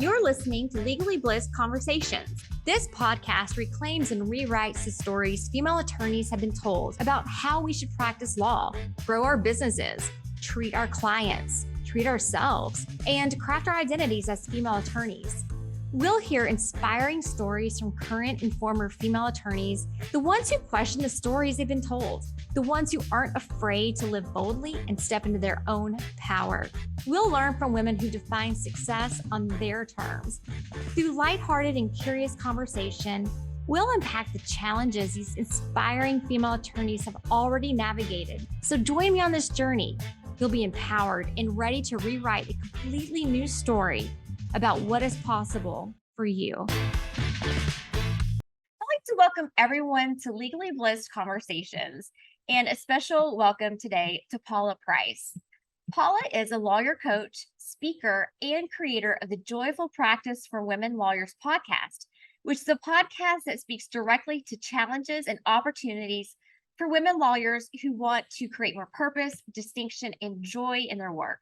You're listening to Legally Blissed Conversations. This podcast reclaims and rewrites the stories female attorneys have been told about how we should practice law, grow our businesses, treat our clients, treat ourselves, and craft our identities as female attorneys. We'll hear inspiring stories from current and former female attorneys, the ones who question the stories they've been told, the ones who aren't afraid to live boldly and step into their own power. We'll learn from women who define success on their terms. Through lighthearted and curious conversation, we'll unpack the challenges these inspiring female attorneys have already navigated. So join me on this journey. You'll be empowered and ready to rewrite a completely new story about what is possible for you. I'd like to welcome everyone to Legally Blissed Conversations, and a special welcome today to Paula Price. Paula is a lawyer coach, speaker, and creator of the Joyful Practice for Women Lawyers podcast, which is a podcast that speaks directly to challenges and opportunities for women lawyers who want to create more purpose, distinction, and joy in their work.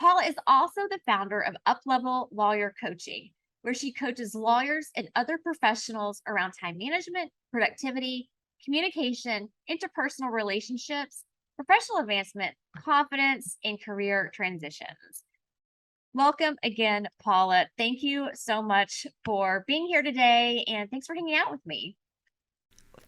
Paula is also the founder of Uplevel Lawyer Coaching, where she coaches lawyers and other professionals around time management, productivity, communication, interpersonal relationships, professional advancement, confidence, and career transitions. Welcome again, Paula. Thank you so much for being here today, and thanks for hanging out with me.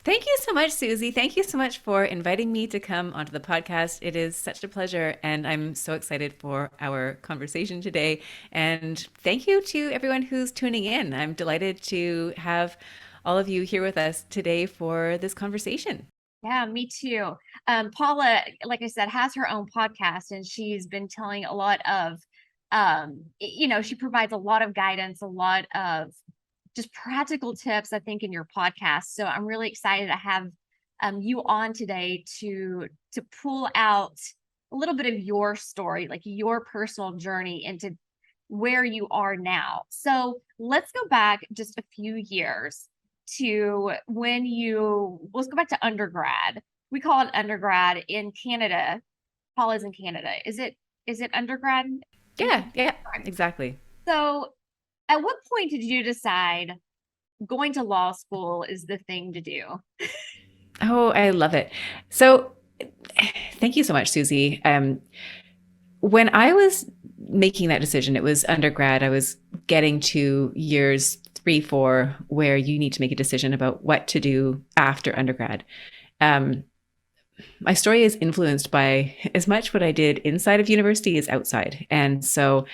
Thank you so much, Susie. Thank you so much for inviting me to come onto the podcast. It is such a pleasure, and I'm so excited for our conversation today. And thank you to everyone who's tuning in. I'm delighted to have all of you here with us today for this conversation. Yeah, me too. Paula, like I said, has her own podcast, and she's been telling a lot of, she provides a lot of guidance, a lot of just practical tips, I think, in your podcast. So I'm really excited to have you on today to pull out a little bit of your story, like your personal journey into where you are now. So let's go back just a few years to let's go back to undergrad. We call it undergrad in Canada. Paula's in Canada. Is it undergrad? Yeah, exactly. So at what point did you decide going to law school is the thing to do? Oh, I love it. So thank you so much, Susie. When I was making that decision, it was undergrad. I was getting to years 3, 4, where you need to make a decision about what to do after undergrad. My story is influenced by as much what I did inside of university as outside. And so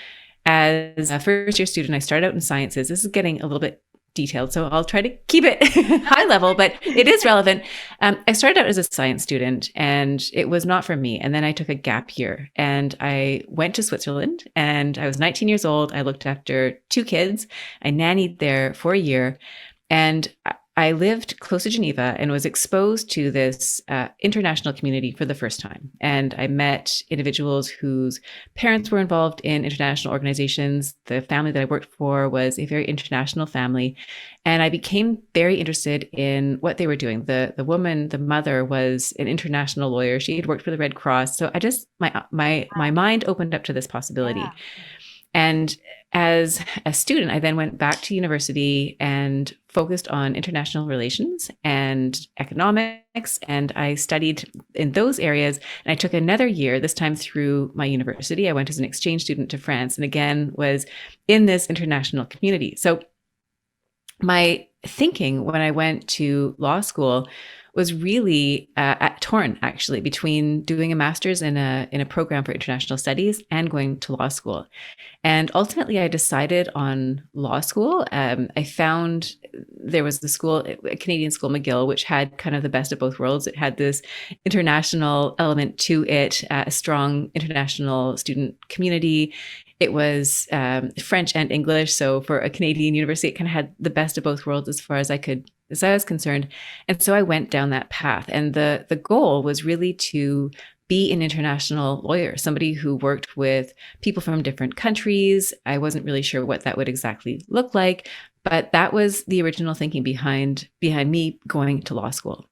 as a first-year student, I started out in sciences. This is getting a little bit detailed, so I'll try to keep it high level, but it is relevant. I started out as a science student, and it was not for me. And then I took a gap year, and I went to Switzerland, and I was 19 years old. I looked after 2 kids. I nannied there for a year, and I lived close to Geneva and was exposed to this international community for the first time. And I met individuals whose parents were involved in international organizations. The family that I worked for was a very international family. And I became very interested in what they were doing. The woman, the mother, was an international lawyer. She had worked for the Red Cross. So I just, my mind opened up to this possibility. Yeah. And as a student, I then went back to university and focused on international relations and economics. And I studied in those areas. And I took another year, this time through my university. I went as an exchange student to France, and again was in this international community. So my thinking when I went to law school was really torn, actually, between doing a master's in a program for international studies and going to law school. And ultimately, I decided on law school. I found there was a Canadian school, McGill, which had kind of the best of both worlds. It had this international element to it, a strong international student community. It was French and English. So for a Canadian university, it kind of had the best of both worlds as far as I was concerned. And so I went down that path. And the goal was really to be an international lawyer, somebody who worked with people from different countries. I wasn't really sure what that would exactly look like, but that was the original thinking behind me going to law school.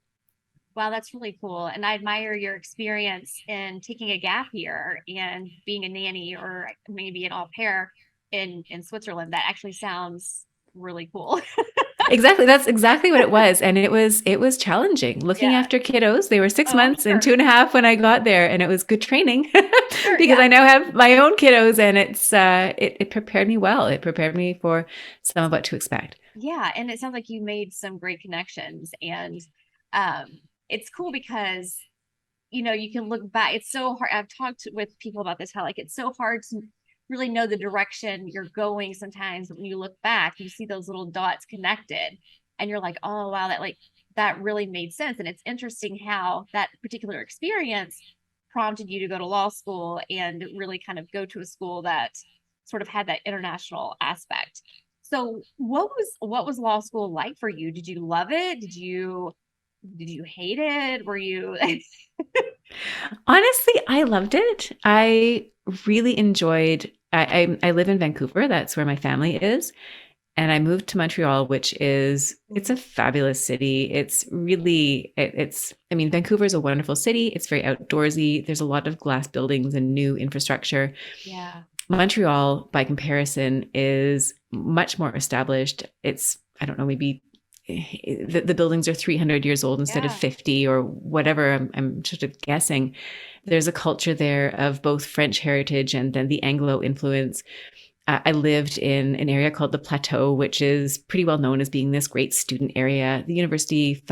Wow, that's really cool. And I admire your experience in taking a gap year and being a nanny or maybe an au pair. in Switzerland. That actually sounds really cool. Exactly. That's exactly what it was. And it was challenging looking Yeah. after kiddos. They were six Oh, I'm months and sure. 2.5 when I got there. And it was good training Sure. because Yeah. I now have my own kiddos, and it prepared me well. It prepared me for some of what to expect. Yeah. And it sounds like you made some great connections. And um, it's cool because, you can look back. It's so hard. I've talked with people about this, how like it's so hard to really know the direction you're going sometimes. When you look back, you see those little dots connected and you're like, oh, wow, that really made sense. And it's interesting how that particular experience prompted you to go to law school and really kind of go to a school that sort of had that international aspect. So what was law school like for you? Did you love it? Did you hate it? Were you Honestly, I loved it. I really enjoyed. I live in Vancouver. That's where my family is. And I moved to Montreal, which it's a fabulous city. It's really it's I mean, Vancouver is a wonderful city. It's very outdoorsy. There's a lot of glass buildings and new infrastructure. Yeah. Montreal, by comparison, is much more established. It's, I don't know, maybe the buildings are 300 years old instead of Yeah. 50 or whatever. I'm sort of guessing. There's a culture there of both French heritage and then the Anglo influence. I lived in an area called the Plateau, which is pretty well known as being this great student area. The university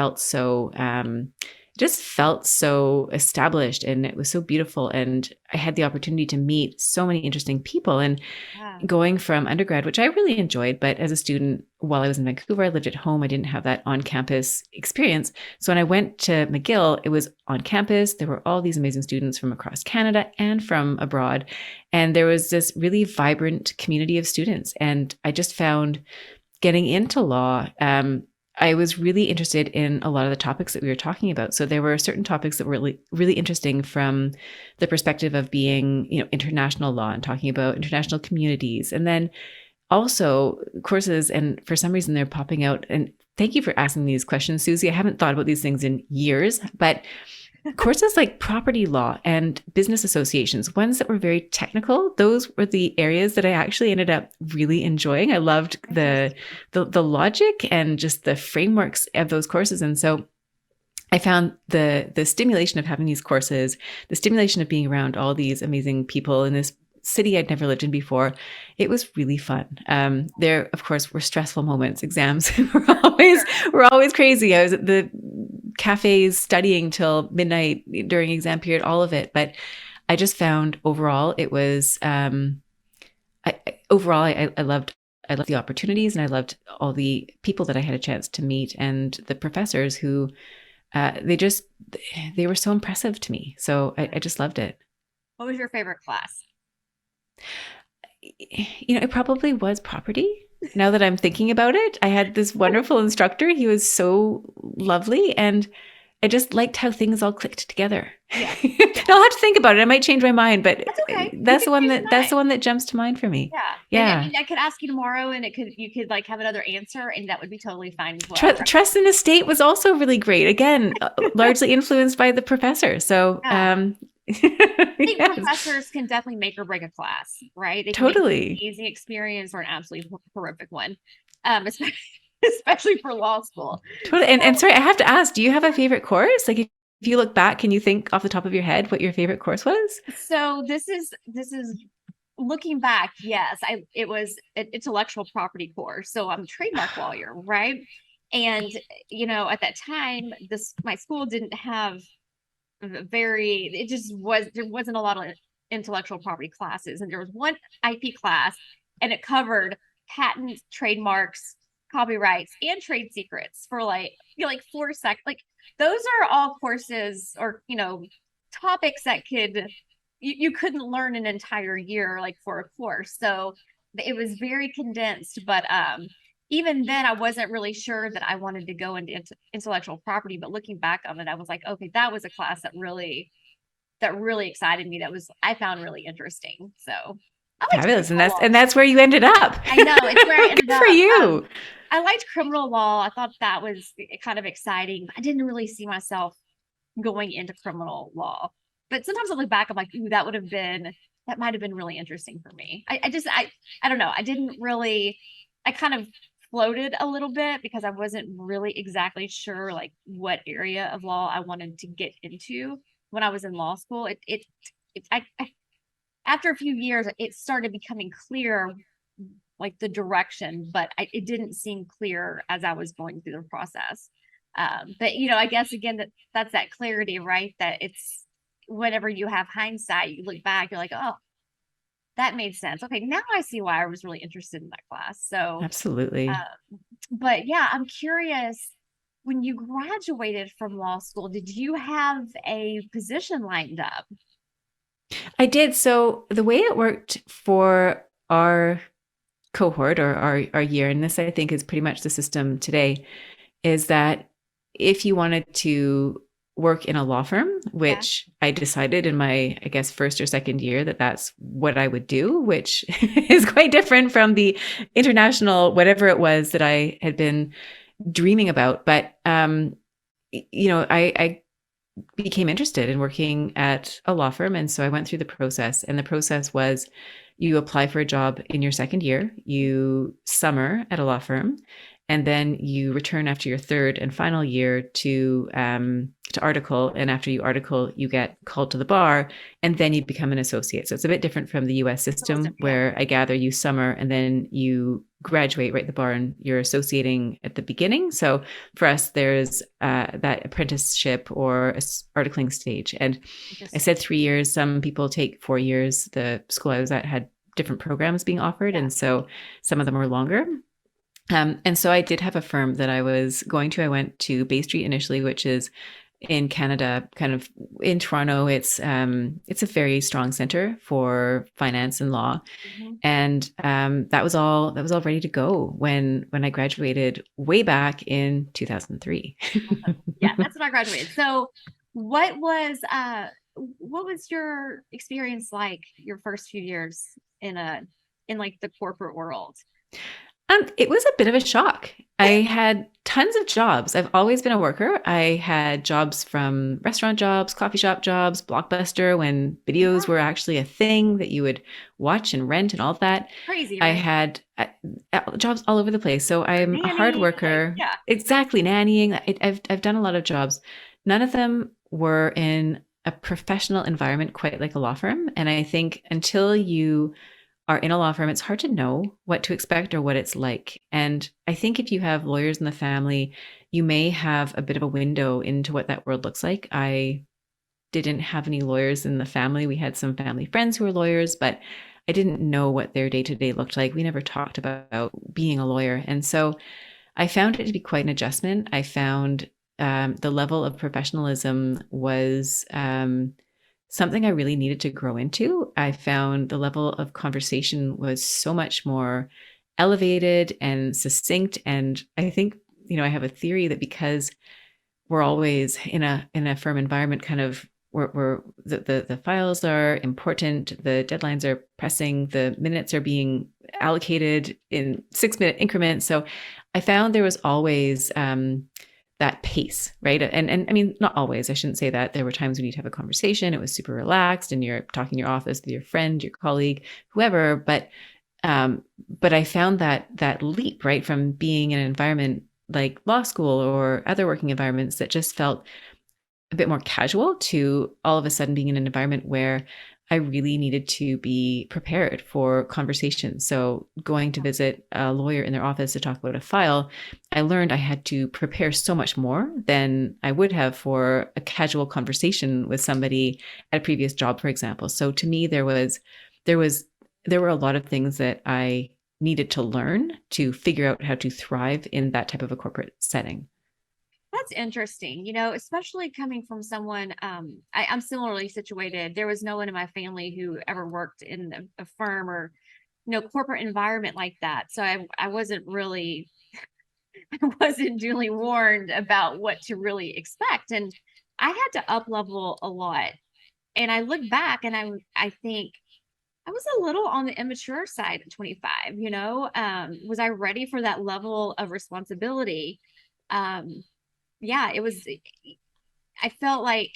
just felt so established, and it was so beautiful. And I had the opportunity to meet so many interesting people. And Yeah. going from undergrad, which I really enjoyed, but as a student, while I was in Vancouver, I lived at home. I didn't have that on-campus experience. So when I went to McGill, it was on campus. There were all these amazing students from across Canada and from abroad. And there was this really vibrant community of students. And I just found getting into law, I was really interested in a lot of the topics that we were talking about. So there were certain topics that were really, really interesting from the perspective of being, international law and talking about international communities. And then also courses, and for some reason they're popping out. And thank you for asking these questions, Susie. I haven't thought about these things in years, but courses like property law and business associations, ones that were very technical, those were the areas that I actually ended up really enjoying. I loved the logic and just the frameworks of those courses. And so I found the stimulation of having these courses, the stimulation of being around all these amazing people in this city I'd never lived in before. It was really fun. There, of course, were stressful moments. Exams were always crazy. I was at the cafes studying till midnight during exam period, all of it. But I just found overall it was I loved the opportunities, and I loved all the people that I had a chance to meet, and the professors who they were so impressive to me. So I just loved it. What was your favorite class? It probably was property. Now that I'm thinking about it, I had this wonderful instructor. He was so lovely, and I just liked how things all clicked together. Yeah. I'll have to think about it. I might change my mind, but That's okay. that's the one that jumps to mind for me. Yeah. Yeah. And I mean, I could ask you tomorrow and you could like have another answer and that would be totally fine as well. Trust and Estate was also really great. Again, largely influenced by the professor. So, Yeah. I think yes. professors can definitely make or break a class, right? They can Totally. make it an easy experience or an absolutely horrific one, especially for law school. Totally. And sorry, I have to ask, do you have a favorite course? Like, if you look back, can you think off the top of your head what your favorite course was? So this is looking back. Yes, it was an intellectual property course. So I'm a trademark lawyer, right? And at that time, my school didn't have there wasn't a lot of intellectual property classes, and there was one IP class, and it covered patents, trademarks, copyrights, and trade secrets for like 4 sec. Like those are all courses or topics that you couldn't learn an entire year like for a course. So it was very condensed, but even then I wasn't really sure that I wanted to go into intellectual property, but looking back on it, I was like, okay, that was a class that really excited me. I found really interesting. So I liked Fabulous. criminal law. And that's where you ended up. I know, it's where I ended Good up. for you. I liked criminal law. I thought that was kind of exciting. I didn't really see myself going into criminal law. But sometimes I look back, I'm like, ooh, that would have been that might have been really interesting for me. I don't know. I kind of floated a little bit because I wasn't really exactly sure like what area of law I wanted to get into when I was in law school. After a few years, it started becoming clear, like the direction, but it didn't seem clear as I was going through the process. But I guess again that's that clarity, right? That it's whenever you have hindsight, you look back, you're like, oh, that made sense. Okay, now I see why I was really interested in that class. So, Absolutely. but yeah, I'm curious. When you graduated from law school, did you have a position lined up? I did. So the way it worked for our cohort or our year, and this I think is pretty much the system today, is that if you wanted to work in a law firm, Yeah. which I decided in my, I guess, first or second year that that's what I would do, which is quite different from the international, whatever it was that I had been dreaming about. But, I became interested in working at a law firm. And so I went through the process. And the process was you apply for a job in your second year, you summer at a law firm, and then you return after your third and final year to article. And after you article, you get called to the bar, and then you become an associate. So it's a bit different from the US system, where I gather you summer and then you graduate right at the bar and you're associating at the beginning. So for us, there's that apprenticeship or articling stage. And I said 3 years. Some people take 4 years. The school I was at had different programs being offered. Yeah. And so some of them were longer. And so I did have a firm that I was going to. I went to Bay Street initially, which is in Canada, kind of in Toronto. It's a very strong center for finance and law. Mm-hmm. And that was all ready to go when I graduated way back in 2003. Yeah, that's when I graduated. So what was your experience like your first few years in like the corporate world? It was a bit of a shock. I had tons of jobs. I've always been a worker. I had jobs from restaurant jobs, coffee shop jobs, Blockbuster, when videos were actually a thing that you would watch and rent and all of that. Crazy, right? I had jobs all over the place. So I'm a hard worker. Yeah. Exactly. Nannying. I've done a lot of jobs. None of them were in a professional environment quite like a law firm. And I think until you are in a law firm, it's hard to know what to expect or what it's like. And I think if you have lawyers in the family, you may have a bit of a window into what that world looks like. I didn't have any lawyers in the family. We had some family friends who were lawyers, but I didn't know what their day-to-day looked like. We never talked about being a lawyer. And so I found it to be quite an adjustment. I found the level of professionalism was something I really needed to grow into. I found the level of conversation was so much more elevated and succinct. And I think, I have a theory that because we're always in a firm environment, kind of where the files are important, the deadlines are pressing, the minutes are being allocated in 6-minute increments. So I found there was always that pace, right? And I mean, not always, I shouldn't say that. There were times when you'd have a conversation, it was super relaxed and you're talking in your office with your friend, your colleague, whoever. But I found that leap, right, from being in an environment like law school or other working environments that just felt a bit more casual to all of a sudden being in an environment where I really needed to be prepared for conversations. So going to visit a lawyer in their office to talk about a file, I learned I had to prepare so much more than I would have for a casual conversation with somebody at a previous job, for example. So to me, there were a lot of things that I needed to learn to figure out how to thrive in that type of a corporate setting. That's interesting, especially coming from someone, I'm similarly situated. There was no one in my family who ever worked in a firm or, corporate environment like that. So I wasn't really, I wasn't duly warned about what to really expect. And I had to up level a lot. And I look back and I think I was a little on the immature side at 25, was I ready for that level of responsibility? Yeah, I felt like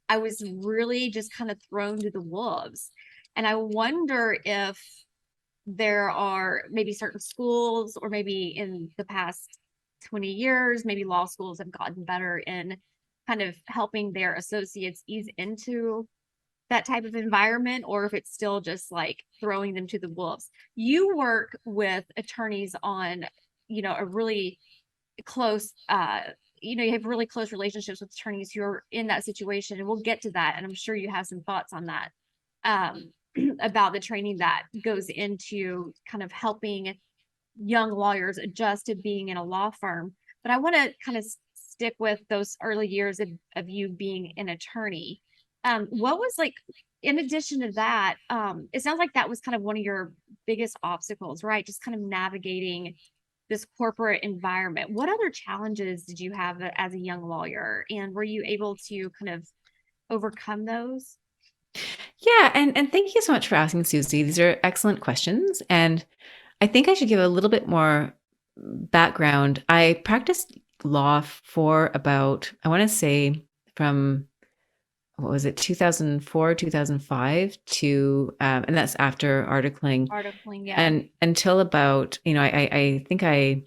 I was really just kind of thrown to the wolves. And I wonder if there are maybe certain schools, or maybe in the past 20 years, maybe law schools have gotten better in kind of helping their associates ease into that type of environment, or if it's still just like throwing them to the wolves. You work with attorneys on, a really close, you have really close relationships with attorneys who are in that situation, and we'll get to that. And I'm sure you have some thoughts on that, about the training that goes into kind of helping young lawyers adjust to being in a law firm. But I want to kind of stick with those early years of you being an attorney. What was like, in addition to that, it sounds like that was kind of one of your biggest obstacles, right? Just kind of navigating this corporate environment. What other challenges did you have as a young lawyer? And were you able to kind of overcome those? Yeah, and thank you so much for asking, Susie. These are excellent questions. And I think I should give a little bit more background. I practiced law for about, I want to say from, what was it, 2004, 2005 to, and that's after articling. Yeah. And until about, I think I,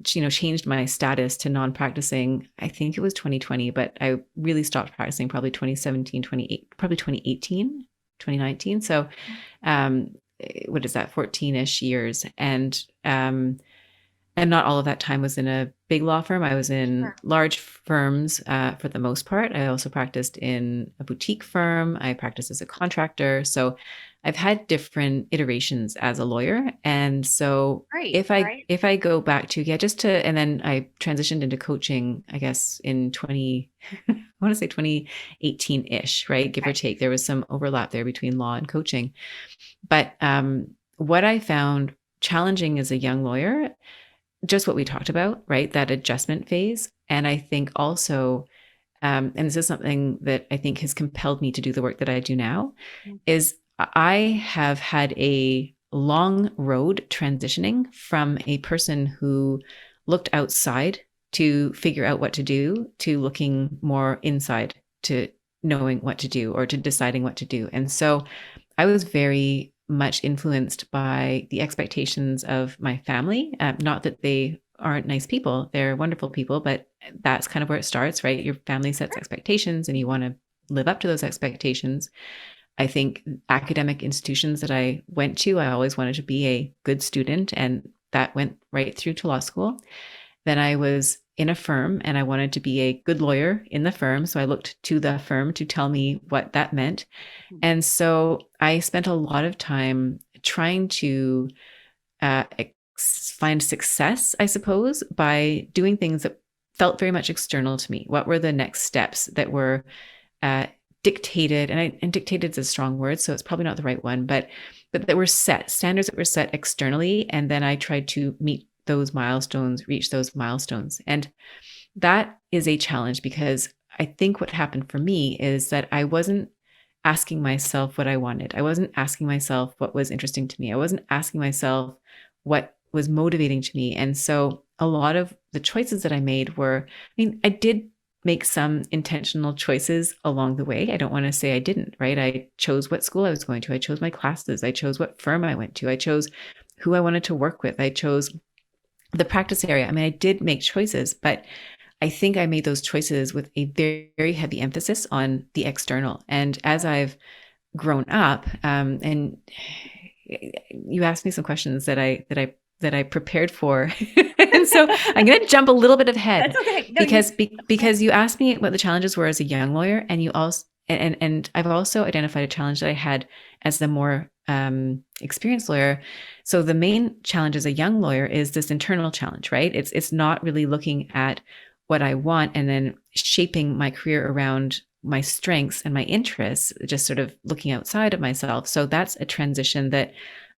changed my status to non-practicing. I think it was 2020, but I really stopped practicing probably 2017, 2018, 2019. So, what is that, 14-ish years. And not all of that time was in a big law firm. I was in large firms for the most part. I also practiced in a boutique firm. I practiced as a contractor. So I've had different iterations as a lawyer. And so if I go back to, and then I transitioned into coaching, I guess in I want to say 2018-ish, right? Give or take. There was some overlap there between law and coaching. But what I found challenging as a young lawyer, just what we talked about, right? That adjustment phase. And I think also, and this is something that I think has compelled me to do the work that I do now, is I have had a long road transitioning from a person who looked outside to figure out what to do to looking more inside to knowing what to do or to deciding what to do. And so I was very much influenced by the expectations of my family. Not that they aren't nice people, they're wonderful people, but that's kind of where it starts, right? Your family sets expectations and you want to live up to those expectations. I think academic institutions that I went to, I always wanted to be a good student, and that went right through to law school. Then I was in a firm and I wanted to be a good lawyer in the firm. So I looked to the firm to tell me what that meant. And so I spent a lot of time trying to find success, I suppose, by doing things that felt very much external to me. What were the next steps that were dictated? And dictated is a strong word, so it's probably not the right one, but that were set, standards that were set externally. And then I tried to meet those milestones, reach those milestones. And that is a challenge, because I think what happened for me is that I wasn't asking myself what I wanted. I wasn't asking myself what was interesting to me. I wasn't asking myself what was motivating to me. And so a lot of the choices that I made were, I did make some intentional choices along the way. I don't want to say I didn't, right? I chose what school I was going to. I chose my classes. I chose what firm I went to. I chose who I wanted to work with. I chose the practice area. I did make choices, but I think I made those choices with a very, very heavy emphasis on the external. And as I've grown up, and you asked me some questions that I prepared for, and so I'm going to jump a little bit ahead. That's okay. No, because you asked me what the challenges were as a young lawyer, and you also and I've also identified a challenge that I had as the more experienced lawyer. So the main challenge as a young lawyer is this internal challenge, right? It's not really looking at what I want and then shaping my career around my strengths and my interests, just sort of looking outside of myself. So that's a transition that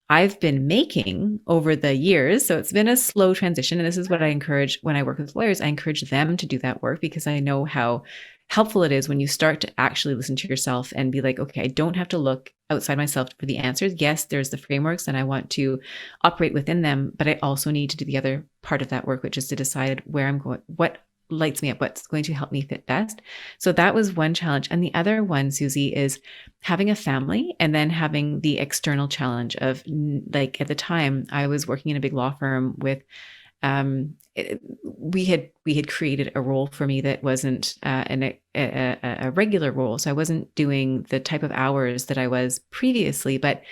I've been making over the years. So it's been a slow transition. And this is what I encourage when I work with lawyers. I encourage them to do that work, because I know how helpful it is when you start to actually listen to yourself and be like, okay, I don't have to look outside myself for the answers. Yes, there's the frameworks and I want to operate within them, but I also need to do the other part of that work, which is to decide where I'm going, what lights me up, what's going to help me fit best. So that was one challenge. And the other one, Susie, is having a family and then having the external challenge of, like, at the time I was working in a big law firm with, we had created a role for me that wasn't a regular role. So I wasn't doing the type of hours that I was previously, but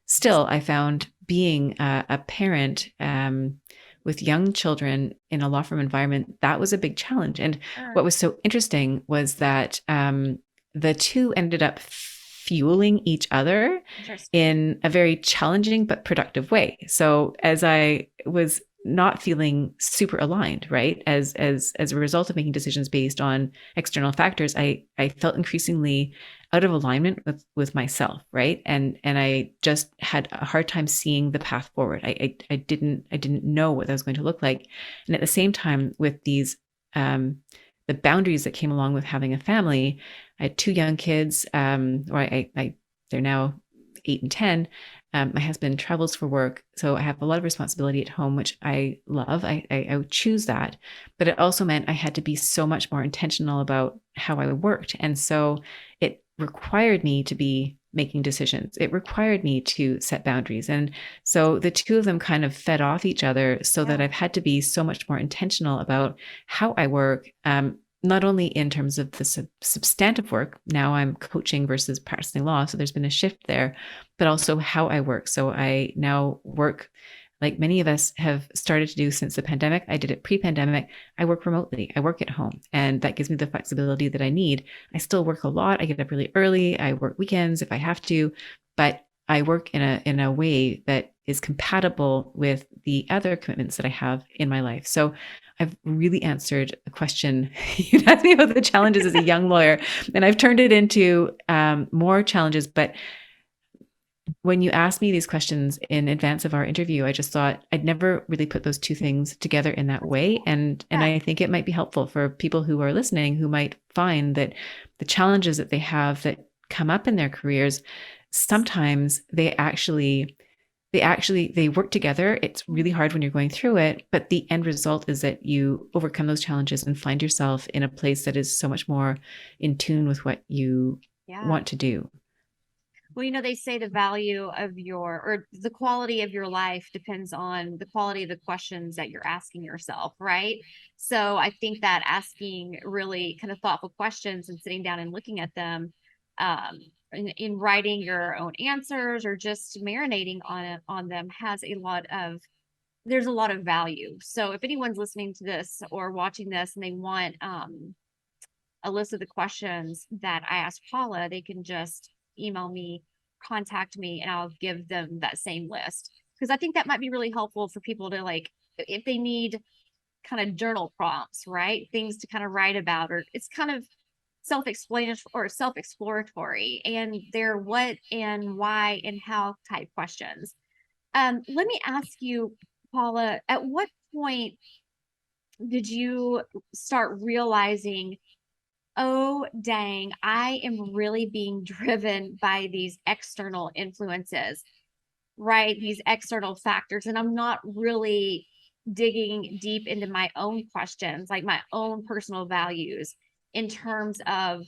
still I found being a parent, with young children in a law firm environment, that was a big challenge. And what was so interesting was that the two ended up fueling each other in a very challenging but productive way. So as I was not feeling super aligned, right, as a result of making decisions based on external factors, I felt increasingly out of alignment with myself, right, and I just had a hard time seeing the path forward. I didn't know what that was going to look like, and at the same time, with these the boundaries that came along with having a family, I had two young kids, they're now 8 and 10. My husband travels for work, so I have a lot of responsibility at home, which I love. I would choose that, but it also meant I had to be so much more intentional about how I worked. And so it required me to be making decisions. It required me to set boundaries. And so the two of them kind of fed off each other, so that I've had to be so much more intentional about how I work, not only in terms of the substantive work. Now I'm coaching versus practicing law, so there's been a shift there, but also how I work. So I now work like many of us have started to do since the pandemic. I did it pre-pandemic. I work remotely. I work at home, and that gives me the flexibility that I need. I still work a lot. I get up really early. I work weekends if I have to, but I work in a way that is compatible with the other commitments that I have in my life. So I've really answered a question. You asked me about the challenges as a young lawyer, and I've turned it into more challenges. But when you asked me these questions in advance of our interview, I just thought I'd never really put those two things together in that way. And I think it might be helpful for people who are listening, who might find that the challenges that they have that come up in their careers, sometimes they work together. It's really hard when you're going through it, but the end result is that you overcome those challenges and find yourself in a place that is so much more in tune with what you want to do. Well, they say the value of or the quality of your life depends on the quality of the questions that you're asking yourself, right? So I think that asking really kind of thoughtful questions and sitting down and looking at them, in writing your own answers or just marinating on them there's a lot of value. So if anyone's listening to this or watching this and they want a list of the questions that I asked Paula, they can just email me, contact me, and I'll give them that same list. Because I think that might be really helpful for people to, like, if they need kind of journal prompts, right? Things to kind of write about, or it's kind of self-explanatory or self-exploratory, and they're what and why and how type questions. Let me ask you, Paula, at what point did you start realizing, oh, dang, I am really being driven by these external influences, right? These external factors. And I'm not really digging deep into my own questions, like my own personal values in terms of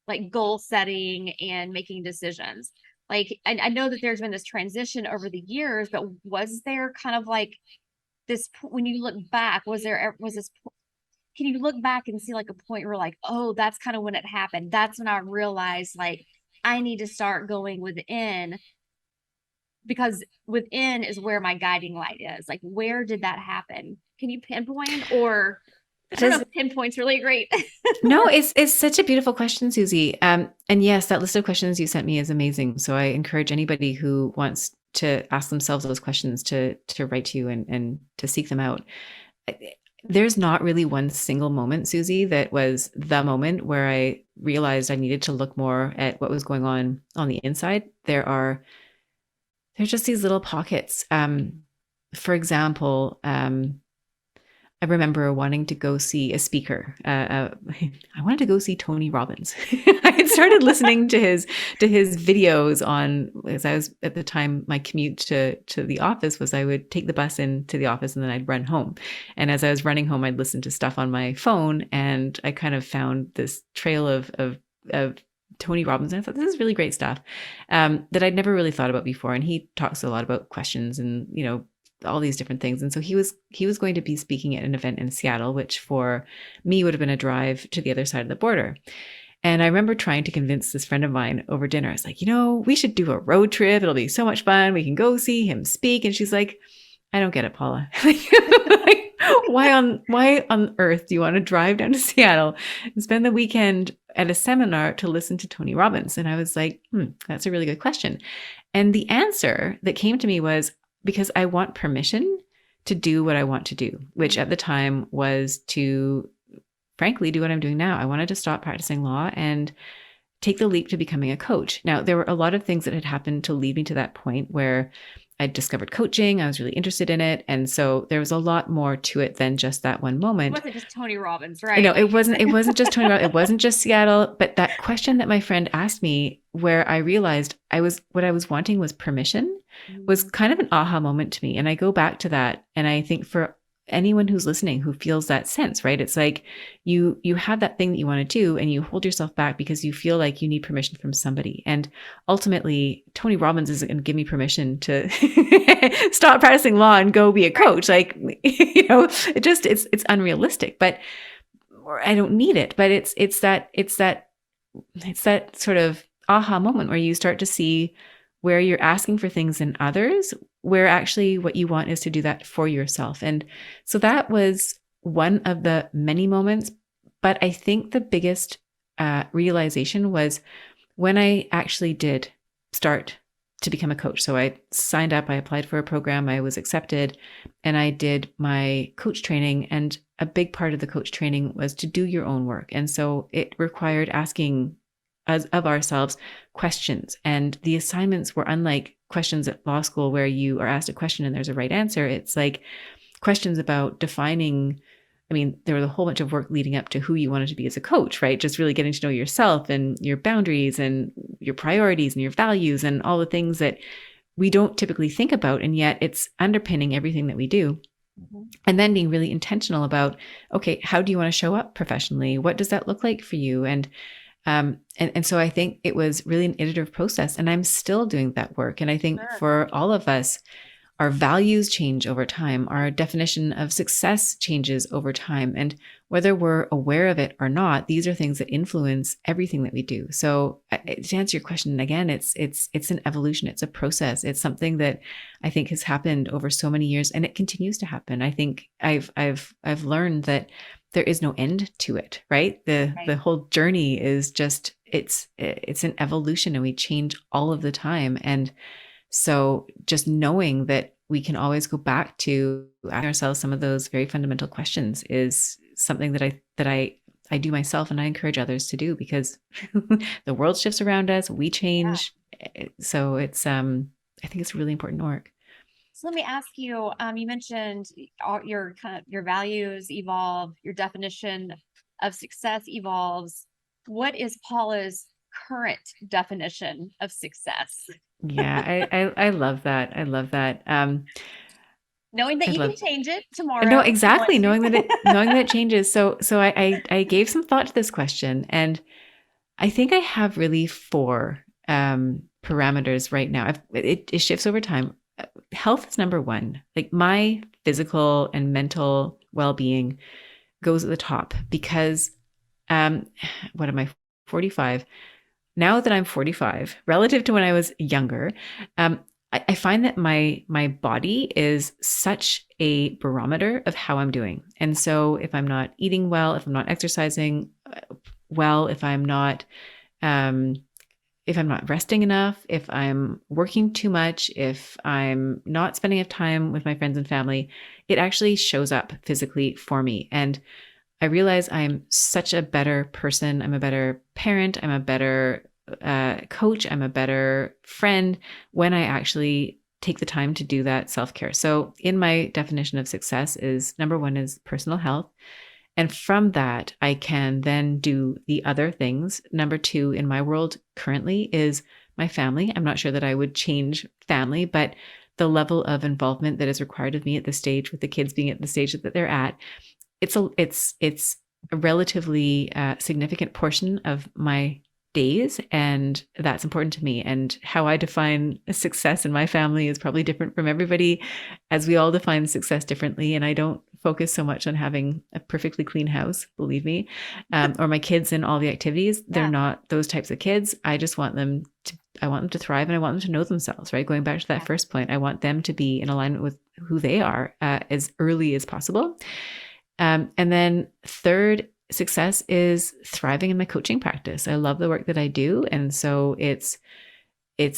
like goal setting and making decisions. Like, I know that there's been this transition over the years, but was there kind of like this, when you look back, was this, can you look back and see like a point where like, oh, that's kind of when it happened. That's when I realized like I need to start going within, because within is where my guiding light is. Like, where did that happen? Can you pinpoint, or I don't know if pinpoint's really great. No, it's such a beautiful question, Susie. And yes, that list of questions you sent me is amazing. So I encourage anybody who wants to ask themselves those questions to write to you and to seek them out. There's not really one single moment, Susie, that was the moment where I realized I needed to look more at what was going on the inside. There's just these little pockets. For example, I remember wanting to go see a speaker. I wanted to go see Tony Robbins. I had started listening to his videos on, as I was at the time, my commute to the office was I would take the bus into the office and then I'd run home. And as I was running home, I'd listen to stuff on my phone, and I kind of found this trail of Tony Robbins. And I thought, this is really great stuff that I'd never really thought about before. And he talks a lot about questions and, all these different things. And so he was going to be speaking at an event in Seattle, which for me would have been a drive to the other side of the border. And I remember trying to convince this friend of mine over dinner. I was like, we should do a road trip. It'll be so much fun. We can go see him speak. And she's like, I don't get it, Paula. Why on earth do you want to drive down to Seattle and spend the weekend at a seminar to listen to Tony Robbins? And I was like, that's a really good question. And the answer that came to me was, because I want permission to do what I want to do, which at the time was to, frankly, do what I'm doing now. I wanted to stop practicing law and take the leap to becoming a coach. Now, there were a lot of things that had happened to lead me to that point where I discovered coaching. I was really interested in it. And so there was a lot more to it than just that one moment. It wasn't just Tony Robbins, right? No, it wasn't just Tony Robbins. It wasn't just Seattle. But that question that my friend asked me, where I realized what I was wanting was permission, was kind of an aha moment to me. And I go back to that. And I think for anyone who's listening who feels that sense, right? It's like you have that thing that you want to do and you hold yourself back because you feel like you need permission from somebody. And ultimately, Tony Robbins isn't going to give me permission to stop practicing law and go be a coach. Like, it's unrealistic, but I don't need it. But it's that sort of aha moment where you start to see where you're asking for things in others, where actually what you want is to do that for yourself. And so that was one of the many moments. But I think the biggest realization was when I actually did start to become a coach. So I signed up, I applied for a program, I was accepted, and I did my coach training. And a big part of the coach training was to do your own work. And so it required asking of ourselves questions. And the assignments were unlike questions at law school where you are asked a question and there's a right answer. It's like questions about defining. I mean, there was a whole bunch of work leading up to who you wanted to be as a coach, right? Just really getting to know yourself and your boundaries and your priorities and your values and all the things that we don't typically think about. And yet it's underpinning everything that we do. Mm-hmm. And then being really intentional about, okay, how do you want to show up professionally? What does that look like for you? And so I think it was really an iterative process, and I'm still doing that work. And I think for all of us, our values change over time. Our definition of success changes over time. And whether we're aware of it or not, these are things that influence everything that we do. So to answer your question again, it's an evolution. It's a process. It's something that I think has happened over so many years, and it continues to happen. I think I've learned that there is no end to it, right? The whole journey is just, it's an evolution, and we change all of the time. And so just knowing that we can always go back to asking ourselves some of those very fundamental questions is something that I do myself, and I encourage others to do, because the world shifts around us, we change. Yeah. So it's, I think it's really important work. So let me ask you, you mentioned your values evolve, your definition of success evolves. What is Paula's current definition of success? Yeah, I love that. I love that. Knowing that you can change it tomorrow. No, exactly. Knowing that it changes. So I gave some thought to this question, and I think I have really 4 parameters right now. It shifts over time. Health is number 1. Like my physical and mental well-being goes at the top, because what am I, 45? Now that I'm 45, relative to when I was younger, I find that my body is such a barometer of how I'm doing. And so if I'm not eating well, if I'm not exercising well, if I'm not resting enough, if I'm working too much, if I'm not spending enough time with my friends and family, it actually shows up physically for me. And I realize I'm such a better person. I'm a better parent. I'm a better coach. I'm a better friend when I actually take the time to do that self-care. So in my definition of success is number one is personal health. And from that, I can then do the other things. Number two in my world currently is my family. I'm not sure that I would change family, but the level of involvement that is required of me at this stage, with the kids being at the stage that they're at, it's a relatively significant portion of my days, and that's important to me. And how I define success in my family is probably different from everybody, as we all define success differently. And I don't focus so much on having a perfectly clean house, believe me, or my kids in all the activities. They're not those types of kids. I just want them to thrive, and I want them to know themselves, right? Going back to that first point, I want them to be in alignment with who they are as early as possible. And then third, success is thriving in my coaching practice. I love the work that I do. And so it's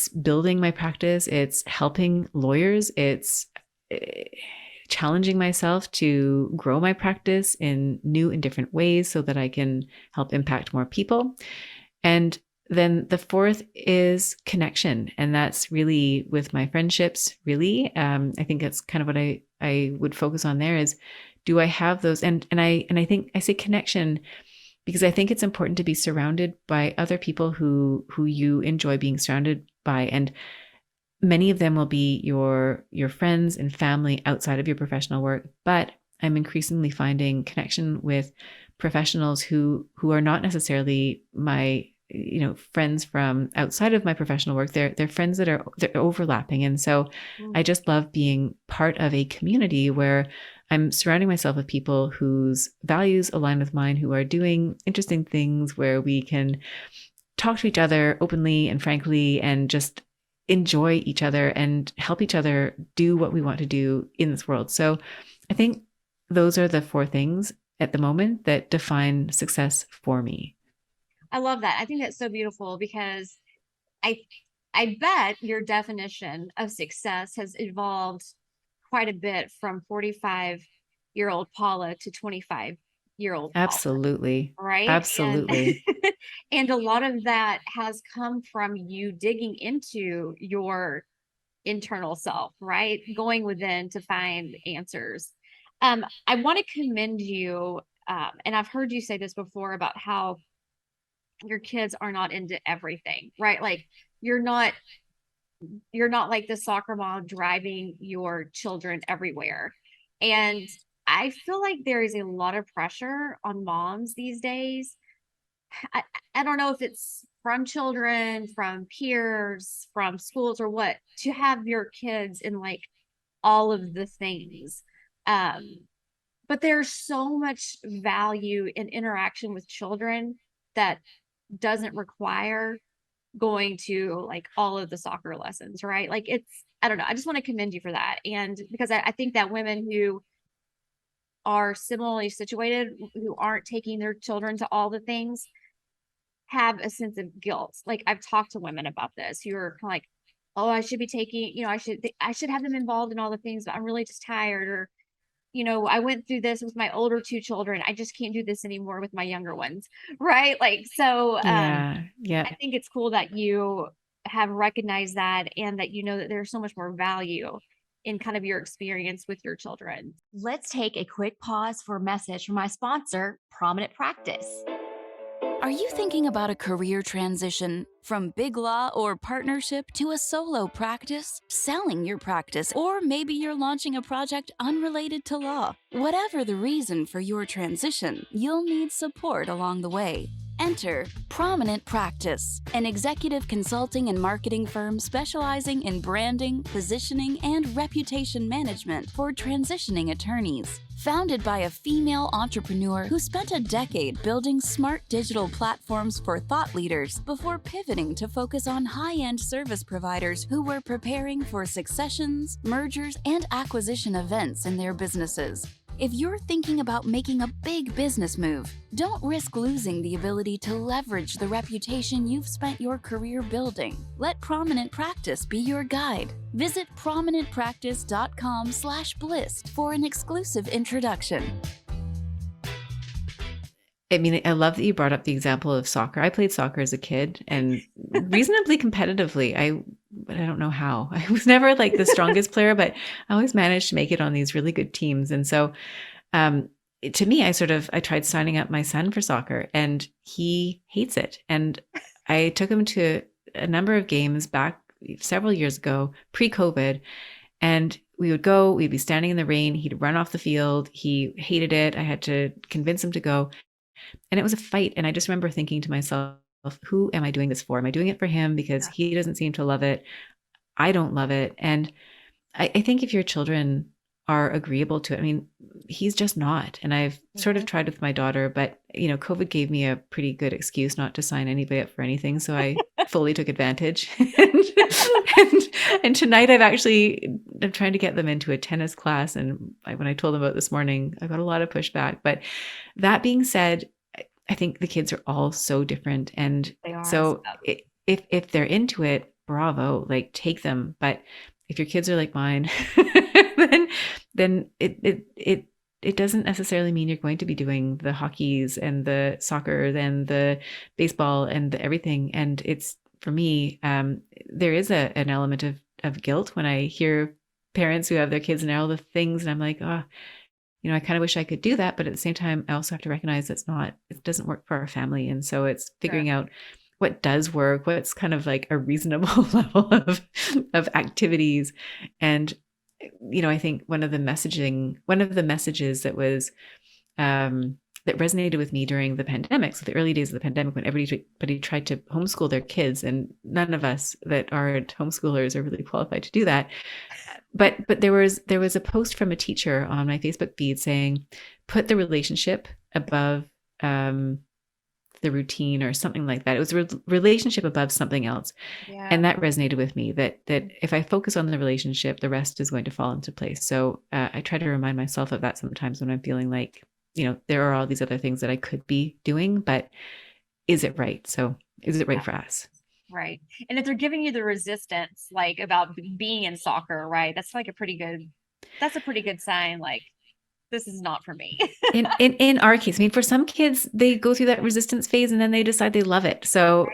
building my practice. It's helping lawyers. It's challenging myself to grow my practice in new and different ways so that I can help impact more people. And then the fourth is connection. And that's really with my friendships, really. I think that's kind of what I would focus on there is, do I have those? And I think I say connection because I think it's important to be surrounded by other people who you enjoy being surrounded by. And many of them will be your friends and family outside of your professional work. But I'm increasingly finding connection with professionals who are not necessarily my friends from outside of my professional work. They're friends they're overlapping. And so I just love being part of a community where I'm surrounding myself with people whose values align with mine, who are doing interesting things, where we can talk to each other openly and frankly, and just enjoy each other and help each other do what we want to do in this world. So I think those are the four things at the moment that define success for me. I love that. I think that's so beautiful because I bet your definition of success has evolved quite a bit from 45-year-old Paula to 25-year-old Paula. Absolutely. Right? Absolutely. And a lot of that has come from you digging into your internal self, right? Going within to find answers. I want to commend you, and I've heard you say this before about how your kids are not into everything, right? Like you're not like the soccer mom driving your children everywhere. And I feel like there is a lot of pressure on moms these days. I don't know if it's from children, from peers, from schools, or what, to have your kids in like all of the things. But there's so much value in interaction with children that doesn't require going to like all of the soccer lessons, right? Like I don't know. I just want to commend you for that. And because I think that women who are similarly situated, who aren't taking their children to all the things, have a sense of guilt. Like I've talked to women about this who are kind of like, oh, I should be taking, I should have them involved in all the things, but I'm really just tired. Or, I went through this with my older two children. I just can't do this anymore with my younger ones. Right. Like, so Yeah. I think it's cool that you have recognized that and that that there's so much more value in kind of your experience with your children. Let's take a quick pause for a message from my sponsor, Prominent Practice. Are you thinking about a career transition from big law or partnership to a solo practice, selling your practice, or maybe you're launching a project unrelated to law? Whatever the reason for your transition, you'll need support along the way. Enter Prominent Practice, an executive consulting and marketing firm specializing in branding, positioning, and reputation management for transitioning attorneys. Founded by a female entrepreneur who spent a decade building smart digital platforms for thought leaders before pivoting to focus on high-end service providers who were preparing for successions, mergers, and acquisition events in their businesses. If you're thinking about making a big business move, don't risk losing the ability to leverage the reputation you've spent your career building. Let Prominent Practice be your guide. Visit prominentpractice.com/blissed for an exclusive introduction. I mean, I love that you brought up the example of soccer. I played soccer as a kid and reasonably competitively. but I don't know how. I was never like the strongest player, but I always managed to make it on these really good teams. And so to me, I tried signing up my son for soccer, and he hates it. And I took him to a number of games back several years ago, pre-COVID, and we'd be standing in the rain. He'd run off the field. He hated it. I had to convince him to go. And it was a fight. And I just remember thinking to myself, who am I doing this for? Am I doing it for him because he doesn't seem to love it? I don't love it. And I think if your children are agreeable to it, I mean, he's just not. And I've sort of tried with my daughter, but COVID gave me a pretty good excuse not to sign anybody up for anything. So I fully took advantage. and tonight I'm trying to get them into a tennis class. And when I told them about this morning, I got a lot of pushback. But that being said, I think the kids are all so different. And so if they're into it, bravo, like take them. But if your kids are like mine, then it doesn't necessarily mean you're going to be doing the hockeys and the soccer and the baseball and everything. And it's, for me, there is an element of guilt when I hear parents who have their kids in all the things, and I'm like, oh, I kind of wish I could do that. But at the same time, I also have to recognize it doesn't work for our family. And so it's figuring out what does work, what's kind of like a reasonable level of activities. And, I think one of the messages that was, that resonated with me during the pandemic, so the early days of the pandemic, when everybody tried to homeschool their kids, and none of us that aren't homeschoolers are really qualified to do that. But there was a post from a teacher on my Facebook feed saying, put the relationship above the routine, or something like that. It was a relationship above something else. Yeah. And that resonated with me, that if I focus on the relationship, the rest is going to fall into place. So I try to remind myself of that sometimes when I'm feeling like, there are all these other things that I could be doing, but is it right? So is it right for us? Right. And if they're giving you the resistance, like about being in soccer, right? That's a pretty good sign. Like, this is not for me. in our case, I mean, for some kids, they go through that resistance phase and then they decide they love it. So,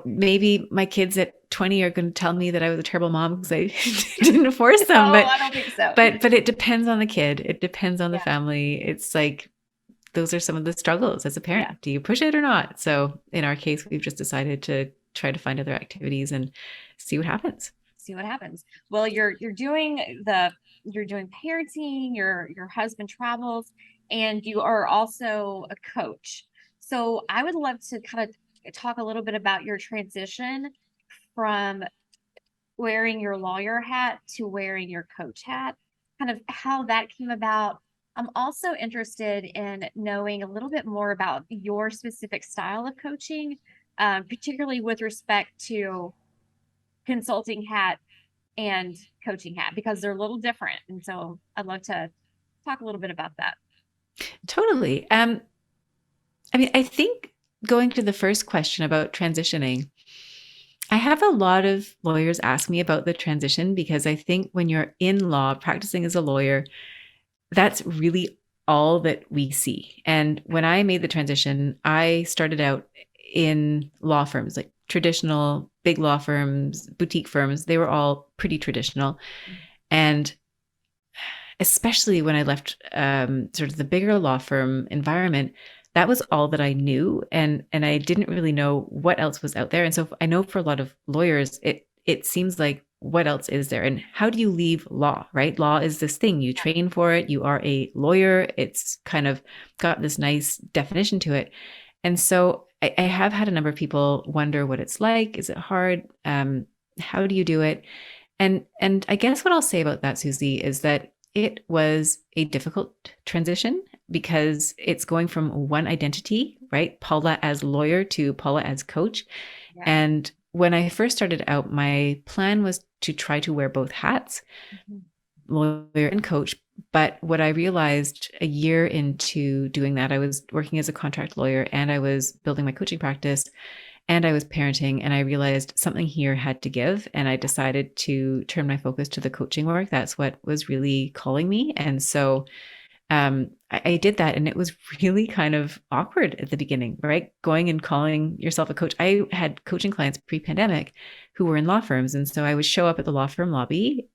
maybe my kids at 20 are going to tell me that I was a terrible mom because I didn't force them. But I don't think so. But it depends on the kid. It depends on the family. It's like, those are some of the struggles as a parent. Yeah. Do you push it or not? So in our case, we've just decided to try to find other activities and see what happens. Well, you're doing parenting, your husband travels, and you are also a coach. So I would love to kind of talk a little bit about your transition from wearing your lawyer hat to wearing your coach hat, kind of how that came about. I'm also interested in knowing a little bit more about your specific style of coaching, particularly with respect to consulting hat and coaching hat, because they're a little different. And so I'd love to talk a little bit about that. Totally. I mean, I think going to the first question about transitioning, I have a lot of lawyers ask me about the transition, because I think when you're in law, practicing as a lawyer, that's really all that we see. And when I made the transition, I started out in law firms, like traditional big law firms, boutique firms. They were all pretty traditional. And especially when I left sort of the bigger law firm environment, that was all that I knew. And I didn't really know what else was out there. And so I know for a lot of lawyers, it seems like, what else is there? And how do you leave law, right? Law is this thing, you train for it, you are a lawyer. It's kind of got this nice definition to it. And so I have had a number of people wonder what it's like. Is it hard? How do you do it? And I guess what I'll say about that, Susie, is that it was a difficult transition, because it's going from one identity, right? Paula as lawyer to Paula as coach. Yeah. And when I first started out, my plan was to try to wear both hats, lawyer and coach. But what I realized a year into doing that, I was working as a contract lawyer, and I was building my coaching practice, and I was parenting, and I realized something here had to give. And I decided to turn my focus to the coaching work. That's what was really calling me. And so I did that, and it was really kind of awkward at the beginning, right? Going and calling yourself a coach. I had coaching clients pre-pandemic who were in law firms. And so I would show up at the law firm lobby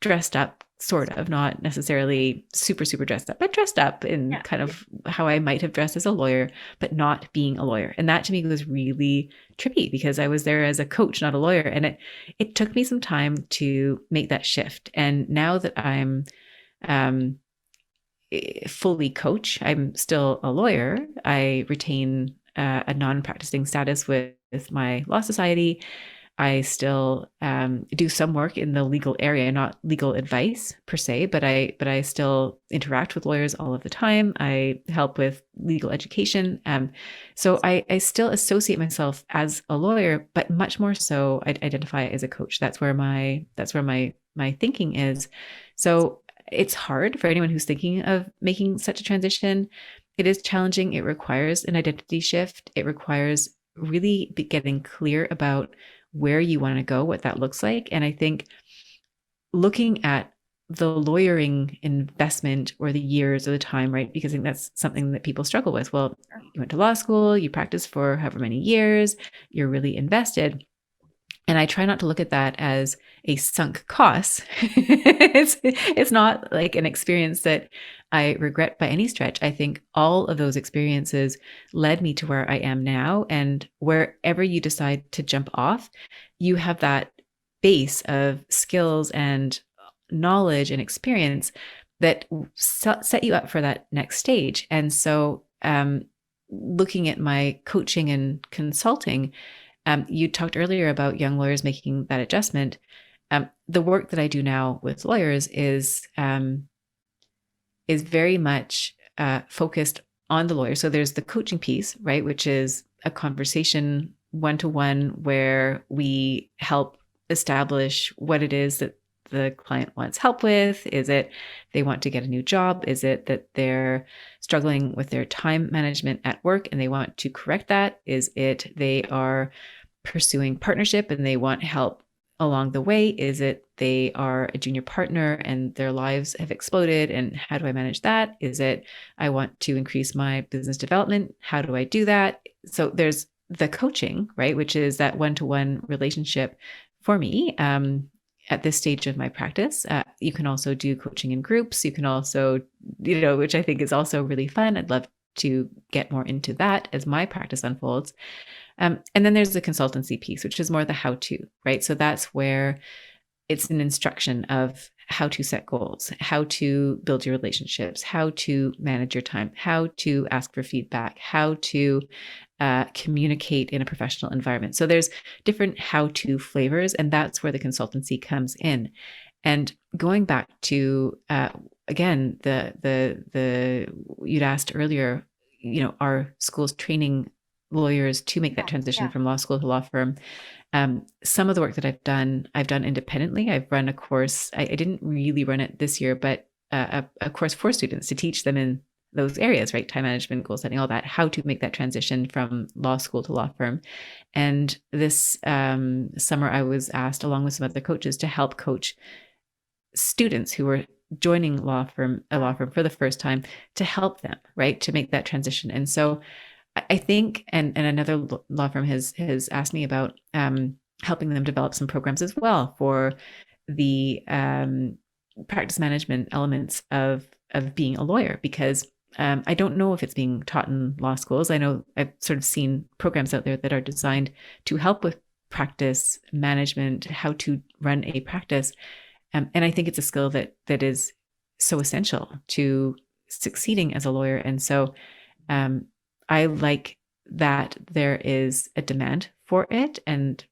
dressed up, sort of, not necessarily super, super dressed up, but dressed up in kind of how I might have dressed as a lawyer, but not being a lawyer. And that to me was really trippy because I was there as a coach, not a lawyer. And it took me some time to make that shift. And now that I'm fully coach, I'm still a lawyer. I retain a non-practicing status with my law society. I still do some work in the legal area, not legal advice per se, but I still interact with lawyers all of the time. I help with legal education. So I still associate myself as a lawyer, but much more so I identify as a coach. That's where my thinking is. So it's hard for anyone who's thinking of making such a transition. It is challenging. It requires an identity shift. It requires really getting clear about where you want to go, what that looks like. And I think looking at the lawyering investment or the years or the time, right? Because I think that's something that people struggle with. Well, you went to law school, you practiced for however many years, you're really invested. And I try not to look at that as a sunk cost. It's not like an experience that I regret by any stretch. I think all of those experiences led me to where I am now. And wherever you decide to jump off, you have that base of skills and knowledge and experience that set you up for that next stage. And so looking at my coaching and consulting, you talked earlier about young lawyers making that adjustment. The work that I do now with lawyers is very much focused on the lawyer. So there's the coaching piece, right, which is a conversation one-to-one where we help establish what it is that the client wants help with. Is it they want to get a new job? Is it that they're struggling with their time management at work and they want to correct that? Is it they are pursuing partnership and they want help along the way? Is it they are a junior partner and their lives have exploded and how do I manage that? Is it I want to increase my business development? How do I do that? So there's the coaching, right, which is that one-to-one relationship for me at this stage of my practice. You can also do coaching in groups. You can also, which I think is also really fun. I'd love to get more into that as my practice unfolds. And then there's the consultancy piece, which is more the how-to, right? So that's where it's an instruction of how to set goals, how to build your relationships, how to manage your time, how to ask for feedback, how to communicate in a professional environment. So there's different how-to flavors, and that's where the consultancy comes in. And going back to again, the you'd asked earlier, are schools training lawyers to make that transition from law school to law firm? Some of the work that I've done independently. I've run a course. I didn't really run it this year, but a course for students to teach them in those areas, right? Time management, goal setting, all that, how to make that transition from law school to law firm. And this summer, I was asked, along with some other coaches, to help coach students who were joining a law firm for the first time, to help them, right, to make that transition. And so I think, and another law firm has asked me about helping them develop some programs as well for the practice management elements of being a lawyer, because I don't know if it's being taught in law schools. I know I've sort of seen programs out there that are designed to help with practice management, how to run a practice. And I think it's a skill that is so essential to succeeding as a lawyer. And so I like that there is a demand for it, and